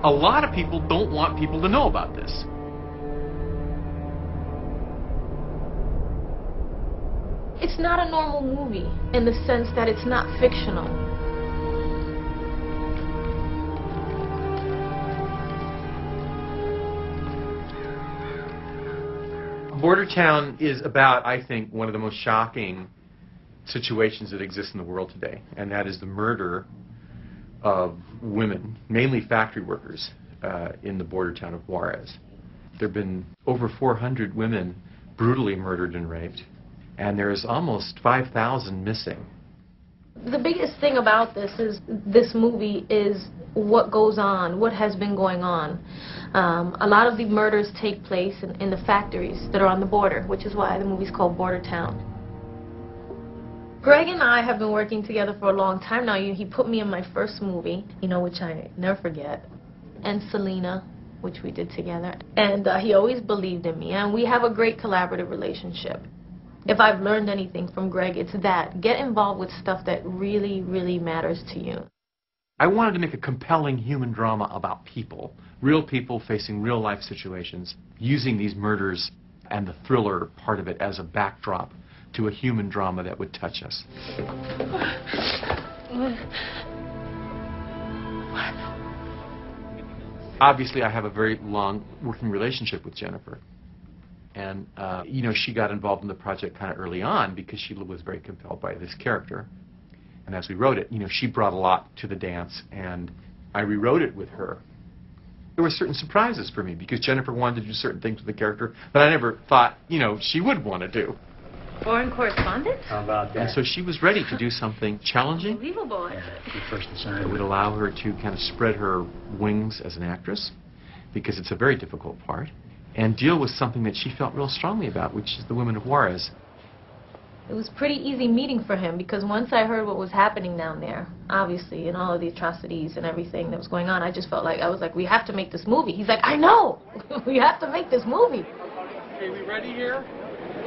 A lot of people don't want people to know about this. It's not a normal movie in the sense that it's not fictional. BorderTown is about, I think, one of the most shocking situations that exist in the world today, and that is the murder of women, mainly factory workers, in the border town of Juarez. There have been over 400 women brutally murdered and raped, and there's almost 5,000 missing. The biggest thing about this movie is what goes on, what has been going on. A lot of the murders take place in the factories that are on the border, which is why the movie's called BorderTown. Greg and I have been working together for a long time now. He put me in my first movie, which I never forget, and Selena, which we did together. And he always believed in me, and we have a great collaborative relationship. If I've learned anything from Greg, it's that. Get involved with stuff that really, really matters to you. I wanted to make a compelling human drama about people, real people facing real life situations, using these murders and the thriller part of it as a backdrop to a human drama that would touch us. Obviously, I have a very long working relationship with Jennifer. And, she got involved in the project kind of early on because she was very compelled by this character. And as we wrote it, she brought a lot to the dance, and I rewrote it with her. There were certain surprises for me because Jennifer wanted to do certain things with the character that I never thought, she would want to do. Foreign correspondent? How about that? And so she was ready to do something challenging. Unbelievable. It would allow her to kind of spread her wings as an actress, because it's a very difficult part, and deal with something that she felt real strongly about, which is the women of Juarez. It was pretty easy meeting for him, because once I heard what was happening down there, obviously, and all of the atrocities and everything that was going on, I just felt like, I was like, we have to make this movie. He's like, I know! We have to make this movie. Okay, we ready here?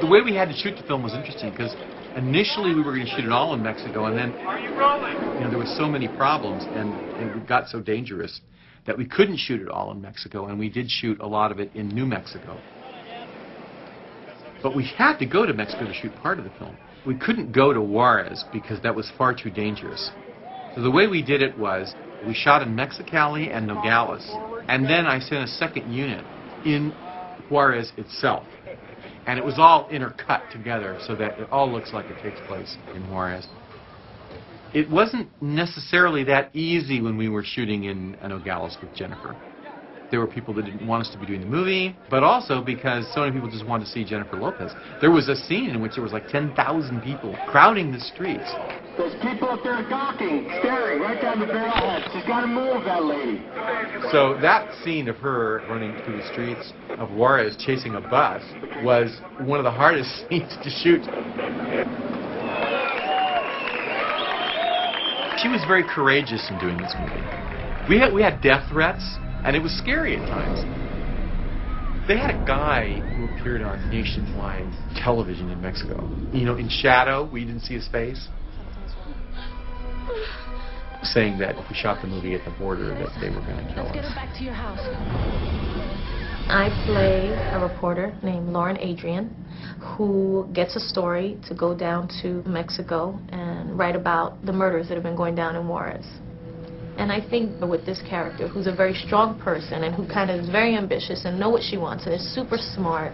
The way we had to shoot the film was interesting, because initially we were going to shoot it all in Mexico, and then there were so many problems, and it got so dangerous that we couldn't shoot it all in Mexico, and we did shoot a lot of it in New Mexico. But we had to go to Mexico to shoot part of the film. We couldn't go to Juarez because that was far too dangerous. So the way we did it was we shot in Mexicali and Nogales, and then I sent a second unit in Juarez itself. And it was all intercut together so that it all looks like it takes place in Juarez. It wasn't necessarily that easy when we were shooting in Nogales with Jennifer. There were people that didn't want us to be doing the movie, but also because so many people just wanted to see Jennifer Lopez. There was a scene in which there was like 10,000 people crowding the streets. There's people up there gawking, staring right down the barrelhead. She's got to move, that lady. So that scene of her running through the streets of Juarez chasing a bus was one of the hardest scenes to shoot. She was very courageous in doing this movie. We had death threats, and it was scary at times. They had a guy who appeared on nationwide television in Mexico. In shadow, we didn't see his face, saying that if we shot the movie at the border, that they were going to kill us. Let's get her back to your house. I play a reporter named Lauren Adrian, who gets a story to go down to Mexico and write about the murders that have been going down in Juarez. And I think with this character, who's a very strong person and who kind of is very ambitious and knows what she wants and is super smart,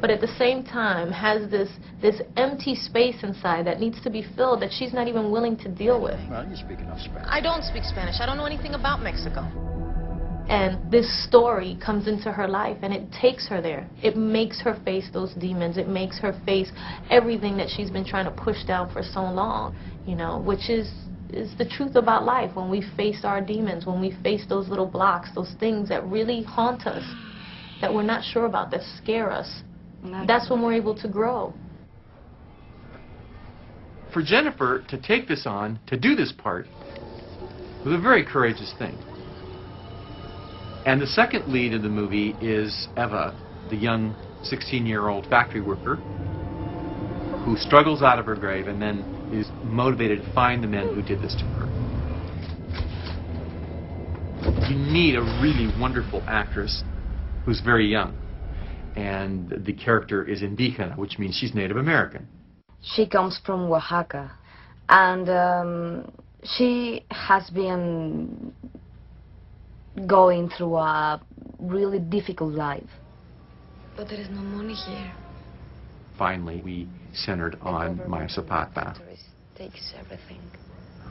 but at the same time has this empty space inside that needs to be filled that she's not even willing to deal with. Well, you speak enough Spanish. I don't speak Spanish. I don't know anything about Mexico. And this story comes into her life, and it takes her there. It makes her face those demons. It makes her face everything that she's been trying to push down for so long, which is the truth about life. When we face our demons, when we face those little blocks, those things that really haunt us, that we're not sure about, that scare us, that's when we're able to grow. For Jennifer to take this on, to do this part, was a very courageous thing. And the second lead of the movie is Eva, the young 16-year-old factory worker who struggles out of her grave and then is motivated to find the men who did this to her. You need a really wonderful actress who's very young. And the character is indígena, which means she's Native American. She comes from Oaxaca, and she has been going through a really difficult life. But there is no money here. Finally, we centered on Maya Zapata, Takes everything.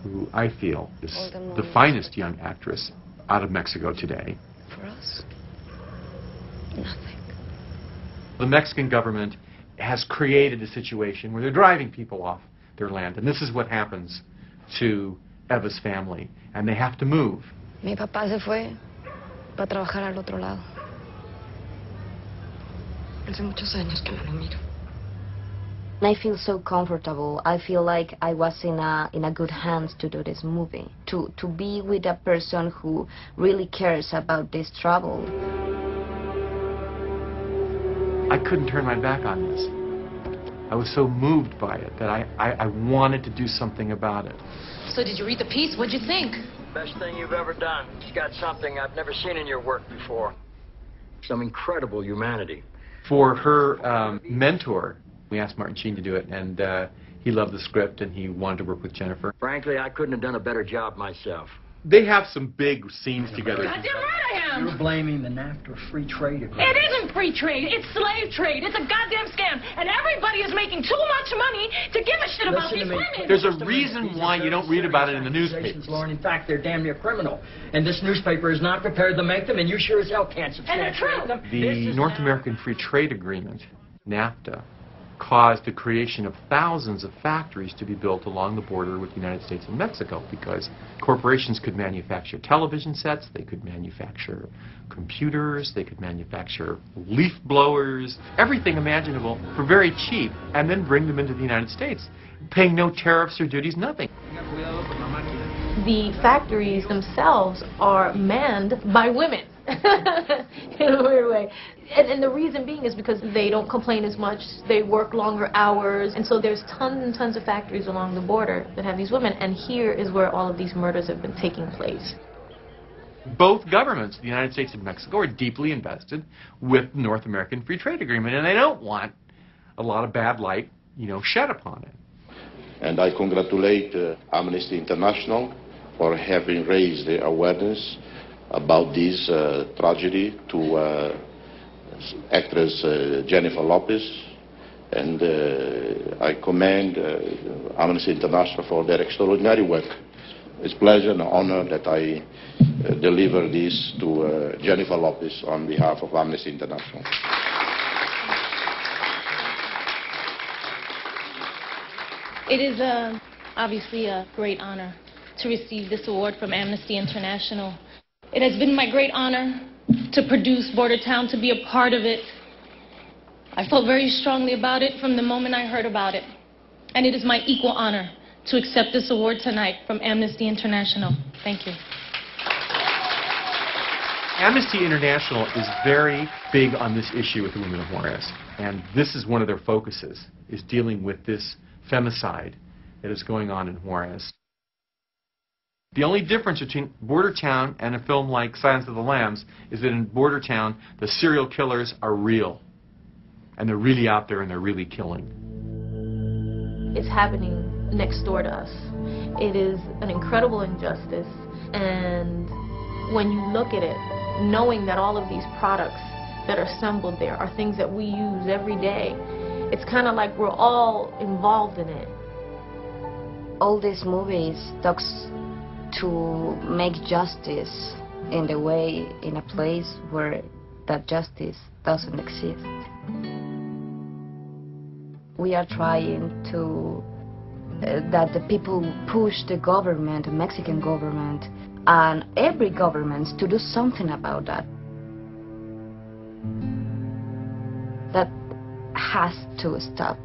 who I feel is the finest young actress out of Mexico today. For us, nothing. The Mexican government has created a situation where they're driving people off their land, and this is what happens to Eva's family, and they have to move. Mi papá se fue para trabajar al otro lado. Hace muchos años que no lo miro. I feel so comfortable. I feel like I was in a good hands to do this movie. To be with a person who really cares about this trouble. I couldn't turn my back on this. I was so moved by it that I wanted to do something about it. So did you read the piece? What'd you think? Best thing you've ever done. It's got something I've never seen in your work before. Some incredible humanity. For her mentor, we asked Martin Sheen to do it, and he loved the script, and he wanted to work with Jennifer. Frankly, I couldn't have done a better job myself. They have some big scenes together. Goddamn right I am! You're blaming the NAFTA free trade agreement. It isn't free trade, it's slave trade. It's a goddamn scam. And everybody is making too much money to give a shit about these women. There's a reason why you don't read about it in the newspapers. Lauren, in fact, they're damn near criminal. And this newspaper is not prepared to make them, and you sure as hell can't substantiate them. The North American Free Trade Agreement, NAFTA, caused the creation of thousands of factories to be built along the border with the United States and Mexico, because corporations could manufacture television sets, they could manufacture computers, they could manufacture leaf blowers, everything imaginable for very cheap, and then bring them into the United States, paying no tariffs or duties, nothing. The factories themselves are manned by women. In a weird way. And the reason being is because they don't complain as much, they work longer hours, and so there's tons and tons of factories along the border that have these women, and here is where all of these murders have been taking place. Both governments, the United States and Mexico, are deeply invested with the North American Free Trade Agreement, and they don't want a lot of bad light, shed upon it. And I congratulate Amnesty International for having raised the awareness about this tragedy to actress Jennifer Lopez, and I commend Amnesty International for their extraordinary work. It's a pleasure and honor that I deliver this to Jennifer Lopez on behalf of Amnesty International. It is obviously a great honor to receive this award from Amnesty International. It has been my great honor to produce BorderTown, to be a part of it. I felt very strongly about it from the moment I heard about it. And it is my equal honor to accept this award tonight from Amnesty International. Thank you. Amnesty International is very big on this issue with the women of Juarez. And this is one of their focuses, is dealing with this femicide that is going on in Juarez. The only difference between BorderTown and a film like Silence of the Lambs is that in BorderTown, the serial killers are real. And they're really out there and they're really killing. It's happening next door to us. It is an incredible injustice. And when you look at it, knowing that all of these products that are assembled there are things that we use every day, it's kind of like we're all involved in it. All these movies talks to make justice in the way, in a place where that justice doesn't exist. We are trying to, that the people push the government, the Mexican government, and every government to do something about that. That has to stop.